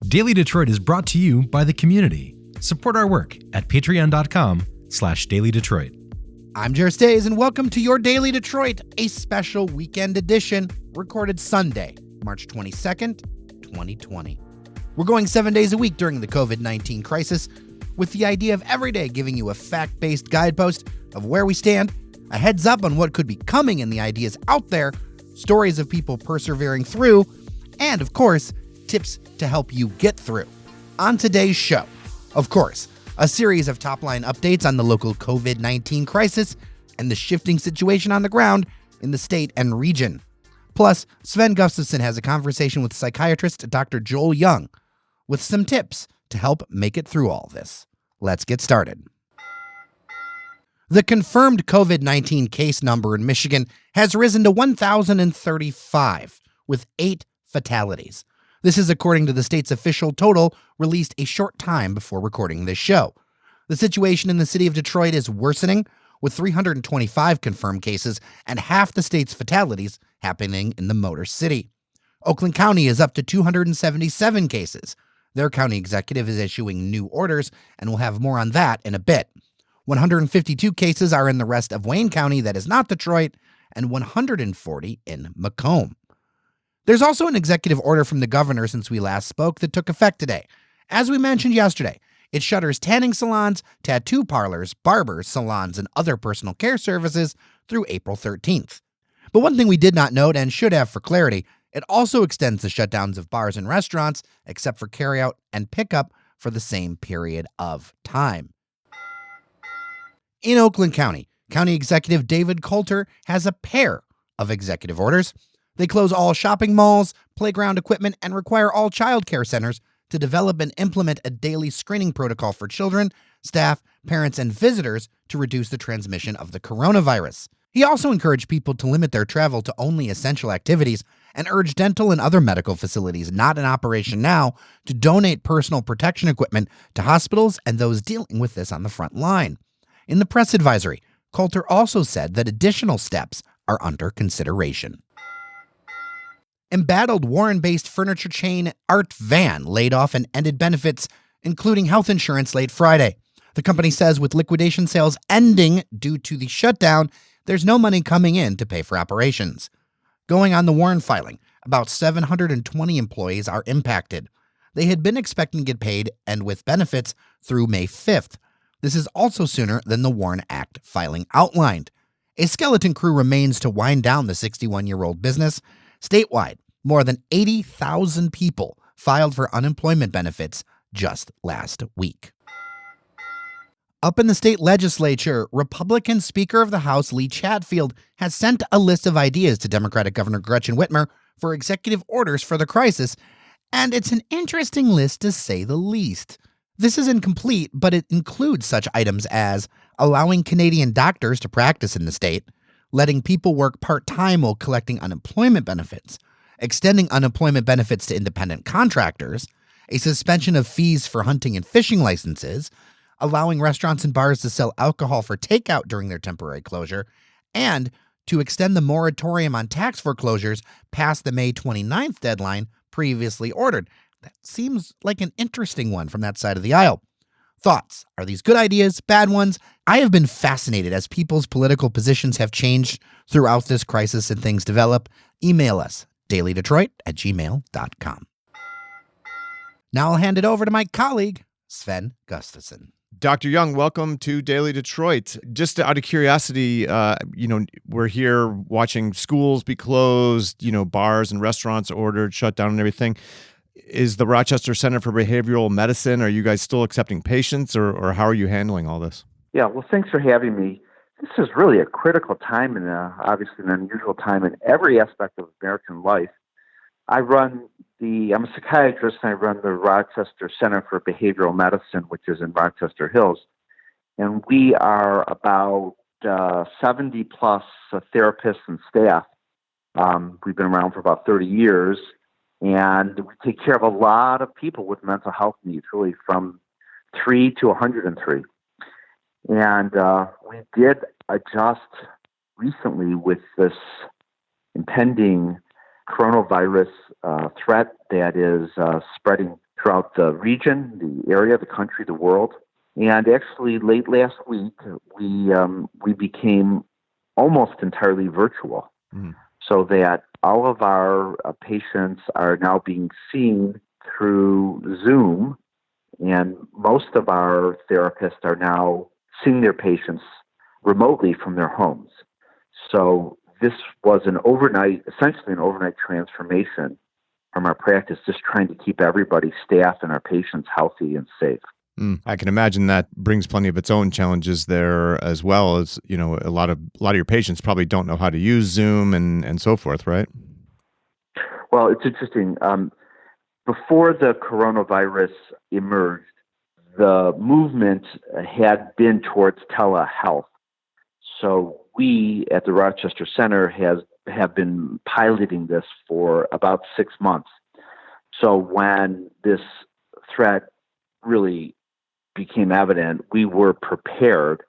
Daily Detroit is brought to you by the community. Support our work at patreon.com/dailydetroit. I'm Jared Stays, and welcome to your Daily Detroit, a special weekend edition recorded Sunday, March 22nd, 2020. We're going 7 days a week during the COVID-19 crisis, with the idea of every day giving you a fact-based guidepost of where we stand, a heads up on what could be coming and the ideas out there, stories of people persevering through, and, of course, tips to help you get through. On today's show, of course, a series of top-line updates on the local COVID-19 crisis and the shifting situation on the ground in the state and region. Plus, Sven Gustafson has a conversation with psychiatrist Dr. Joel Young with some tips to help make it through all this. Let's get started. The confirmed COVID-19 case number in Michigan has risen to 1,035, with 8 fatalities. This is according to the state's official total released a short time before recording this show. The situation in the city of Detroit is worsening, with 325 confirmed cases and half the state's fatalities happening in the Motor City. Oakland County is up to 277 cases. Their county executive is issuing new orders, and we'll have more on that in a bit. 152 cases are in the rest of Wayne County that is not Detroit, and 140 in Macomb. There's also an executive order from the governor since we last spoke that took effect today. As we mentioned yesterday, it shutters tanning salons, tattoo parlors, barbers, salons, and other personal care services through April 13th. But one thing we did not note and should have for clarity, it also extends the shutdowns of bars and restaurants, except for carryout and pickup, for the same period of time. In Oakland County, County Executive David Coulter has a pair of executive orders. They close all shopping malls, playground equipment, and require all child care centers to develop and implement a daily screening protocol for children, staff, parents, and visitors to reduce the transmission of the coronavirus. He also encouraged people to limit their travel to only essential activities and urged dental and other medical facilities not in operation now to donate personal protection equipment to hospitals and those dealing with this on the front line. In the press advisory, Coulter also said that additional steps are under consideration. Embattled Warren-based furniture chain Art Van laid off and ended benefits, including health insurance, late Friday. The company says with liquidation sales ending due to the shutdown, there's no money coming in to pay for operations. Going on the Warren filing, about 720 employees are impacted. They had been expecting to get paid and with benefits through May 5th. This is also sooner than the Warren Act filing outlined. A skeleton crew remains to wind down the 61-year-old business. Statewide, more than 80,000 people filed for unemployment benefits just last week. Up in the state legislature, Republican Speaker of the House Lee Chatfield has sent a list of ideas to Democratic Governor Gretchen Whitmer for executive orders for the crisis, and it's an interesting list to say the least. This is incomplete, but it includes such items as allowing Canadian doctors to practice in the state, letting people work part-time while collecting unemployment benefits, extending unemployment benefits to independent contractors, a suspension of fees for hunting and fishing licenses, allowing restaurants and bars to sell alcohol for takeout during their temporary closure, and to extend the moratorium on tax foreclosures past the May 29th deadline previously ordered. That seems like an interesting one from that side of the aisle. Thoughts? Are these good ideas, bad ones? I have been fascinated as people's political positions have changed throughout this crisis and things develop. Email us, dailydetroit@gmail.com. Now I'll hand it over to my colleague, Sven Gustafson. Dr. Young, welcome to Daily Detroit. Just out of curiosity, we're here watching schools be closed, bars and restaurants ordered, shut down and everything. Is the Rochester Center for Behavioral Medicine, are you guys still accepting patients, or how are you handling all this? Yeah, well, thanks for having me. This is really a critical time and obviously an unusual time in every aspect of American life. I'm a psychiatrist, and I run the Rochester Center for Behavioral Medicine, which is in Rochester Hills. And we are about 70 plus therapists and staff. We've been around for about 30 years. And we take care of a lot of people with mental health needs, really from 3 to 103. And we did adjust recently with this impending coronavirus threat that is spreading throughout the region, the area, the country, the world. And actually, late last week, we became almost entirely virtual, so that all of our patients are now being seen through Zoom, and most of our therapists are now seeing their patients remotely from their homes. So this was essentially an overnight transformation from our practice, just trying to keep everybody, staff and our patients, healthy and safe. I can imagine that brings plenty of its own challenges there, as well as, a lot of your patients probably don't know how to use Zoom and so forth, right? Well, it's interesting. Before the coronavirus emerged, the movement had been towards telehealth. So we at the Rochester Center have been piloting this for about 6 months. So when this threat really became evident, we were prepared.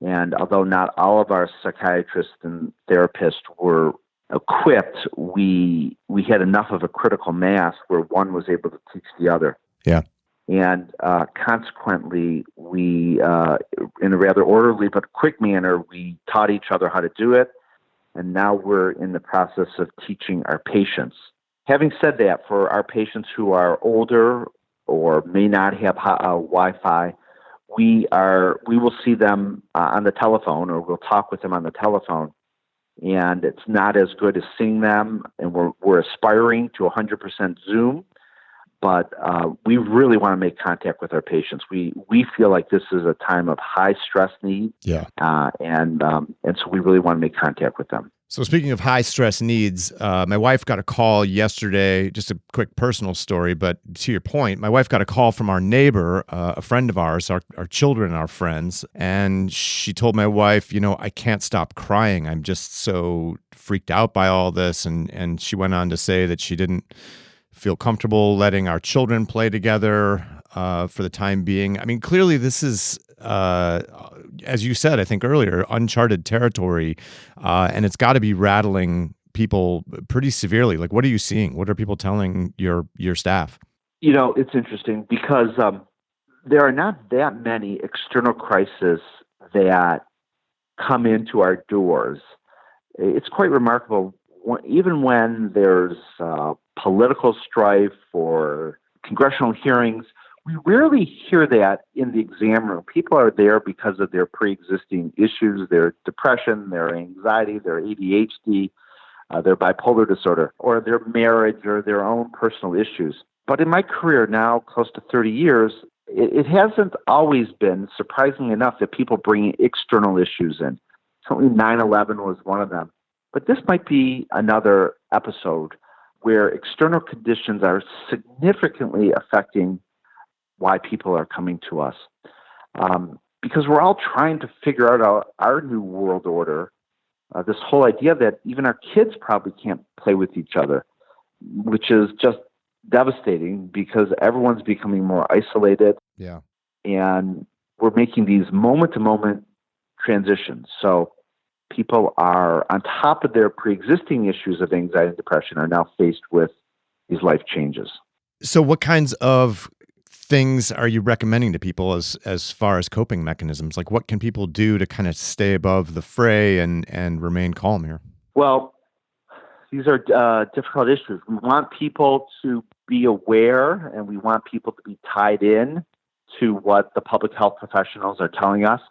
And although not all of our psychiatrists and therapists were equipped, we had enough of a critical mass where one was able to teach the other. Yeah. And consequently, we, in a rather orderly but quick manner, we taught each other how to do it. And now we're in the process of teaching our patients. Having said that, for our patients who are older or may not have Wi-Fi, we will see them on the telephone, or we'll talk with them on the telephone. And it's not as good as seeing them, and we're aspiring to 100% Zoom, but we really want to make contact with our patients. We feel like this is a time of high stress need, and so we really want to make contact with them. So speaking of high stress needs, my wife got a call yesterday, just a quick personal story, but to your point, my wife got a call from our neighbor, a friend of ours, our children, our friends, and she told my wife, I can't stop crying. I'm just so freaked out by all this. And she went on to say that she didn't feel comfortable letting our children play together for the time being. I mean, clearly this is, as you said, I think earlier, uncharted territory, and it's got to be rattling people pretty severely. Like, what are you seeing? What are people telling your staff? It's interesting because there are not that many external crises that come into our doors. It's quite remarkable. Even when there's political strife or congressional hearings, we rarely hear that in the exam room. People are there because of their pre-existing issues, their depression, their anxiety, their ADHD, their bipolar disorder, or their marriage, or their own personal issues. But in my career now, close to 30 years, it hasn't always been, surprisingly enough, that people bring external issues in. Certainly 9/11 was one of them. But this might be another episode where external conditions are significantly affecting why people are coming to us. Because we're all trying to figure out our new world order, this whole idea that even our kids probably can't play with each other, which is just devastating because everyone's becoming more isolated. Yeah. And we're making these moment-to-moment transitions. So people are, on top of their pre-existing issues of anxiety and depression, are now faced with these life changes. So what kinds of things are you recommending to people as far as coping mechanisms? Like, what can people do to kind of stay above the fray and remain calm here? Well, these are difficult issues. We want people to be aware, and we want people to be tied in to what the public health professionals are telling us.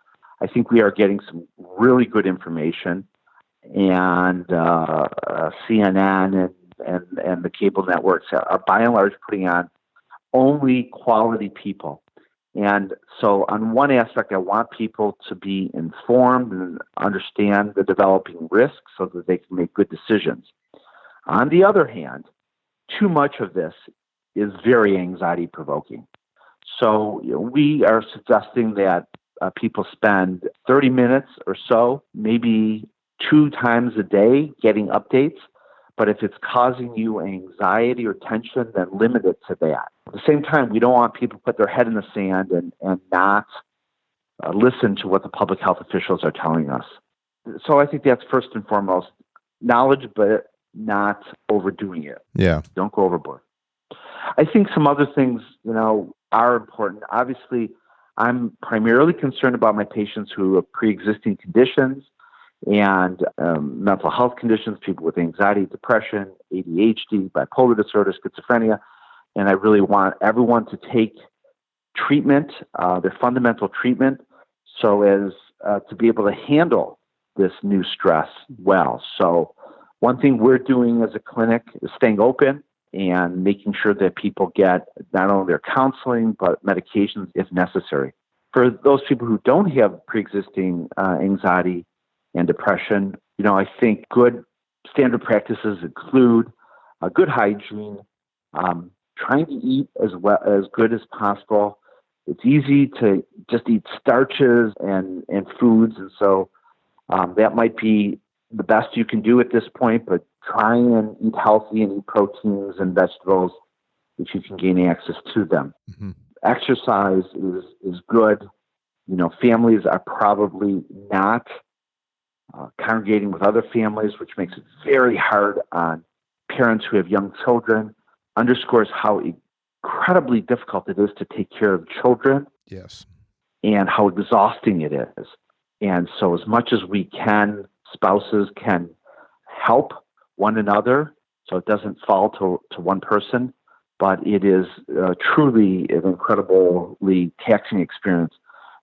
I think we are getting some really good information, and CNN and the cable networks are by and large putting on only quality people. And so on one aspect, I want people to be informed and understand the developing risks so that they can make good decisions. On the other hand, too much of this is very anxiety provoking. So we are suggesting that people spend 30 minutes or so, maybe 2 times a day, getting updates. But if it's causing you anxiety or tension, then limit it to that. At the same time, we don't want people to put their head in the sand and not listen to what the public health officials are telling us. So I think that's first and foremost, knowledge, but not overdoing it. Yeah. Don't go overboard. I think some other things, are important. Obviously, I'm primarily concerned about my patients who have pre-existing conditions and mental health conditions, people with anxiety, depression, ADHD, bipolar disorder, schizophrenia. And I really want everyone to take treatment, their fundamental treatment, so as to be able to handle this new stress well. So one thing we're doing as a clinic is staying open and making sure that people get not only their counseling, but medications if necessary. For those people who don't have pre-existing anxiety and depression, I think good standard practices include good hygiene, trying to eat as good as possible. It's easy to just eat starches and foods, and so that might be the best you can do at this point, but try and eat healthy and eat proteins and vegetables if you can gain access to them. Mm-hmm. Exercise is good. Families are probably not congregating with other families, which makes it very hard on parents who have young children, underscores how incredibly difficult it is to take care of children. Yes. And how exhausting it is. And so as much as we can, spouses can help one another so it doesn't fall to one person, but it is truly an incredibly taxing experience.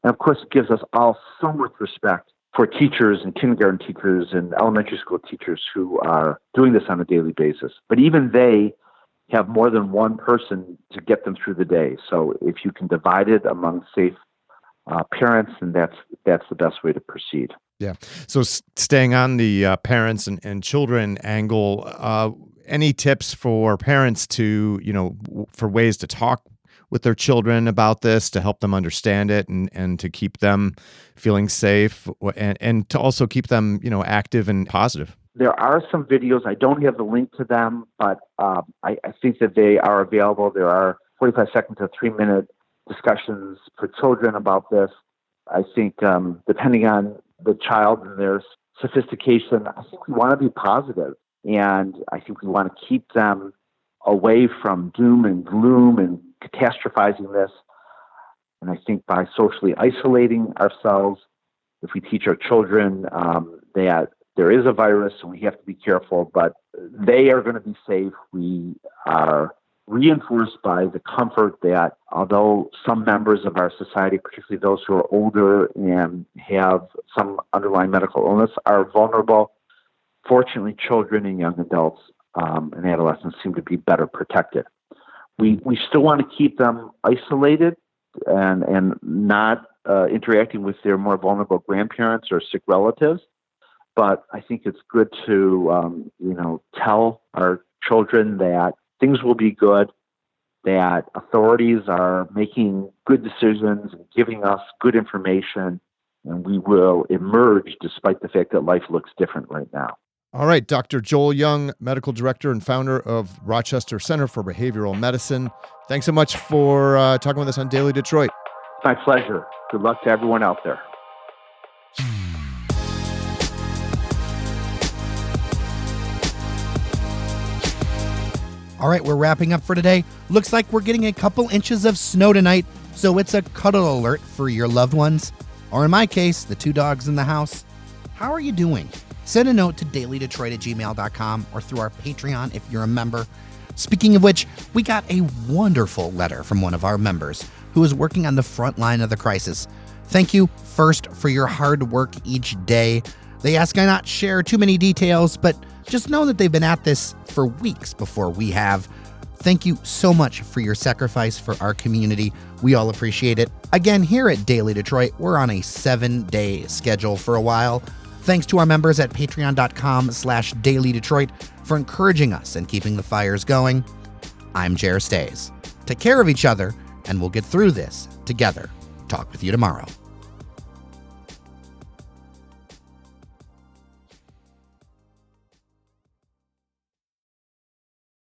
And of course, it gives us all so much respect for teachers and kindergarten teachers and elementary school teachers who are doing this on a daily basis. But even they have more than one person to get them through the day. So if you can divide it among safe parents, and that's the best way to proceed. Yeah. So staying on the parents and children angle, any tips for parents to, for ways to talk with their children about this, to help them understand it and to keep them feeling safe and to also keep them, active and positive? There are some videos. I don't have the link to them, but I think that they are available. There are 45-second to 3-minute discussions for children about this. I think depending on the child and their sophistication, I think we want to be positive, and I think we want to keep them away from doom and gloom and catastrophizing this. And I think by socially isolating ourselves, if we teach our children that there is a virus and we have to be careful, but they are going to be safe, we are reinforced by the comfort that although some members of our society, particularly those who are older and have some underlying medical illness, are vulnerable, fortunately children and young adults and adolescents seem to be better protected. We still want to keep them isolated and not interacting with their more vulnerable grandparents or sick relatives, but I think it's good to tell our children that things will be good, that authorities are making good decisions and giving us good information, and we will emerge despite the fact that life looks different right now. All right, Dr. Joel Young, Medical Director and founder of Rochester Center for Behavioral Medicine. Thanks so much for talking with us on Daily Detroit. My pleasure. Good luck to everyone out there. All right, we're wrapping up for today. Looks like we're getting a couple inches of snow tonight, so it's a cuddle alert for your loved ones. Or in my case, the 2 dogs in the house. How are you doing? Send a note to dailydetroit@gmail.com or through our Patreon if you're a member. Speaking of which, we got a wonderful letter from one of our members who is working on the front line of the crisis. Thank you first for your hard work each day. They ask I not share too many details, but just know that they've been at this for weeks before we have. Thank you so much for your sacrifice for our community. We all appreciate it. Again, here at Daily Detroit, we're on a 7-day schedule for a while. Thanks to our members at patreon.com/dailydetroit for encouraging us and keeping the fires going. I'm Jer Stays. Take care of each other, and we'll get through this together. Talk with you tomorrow.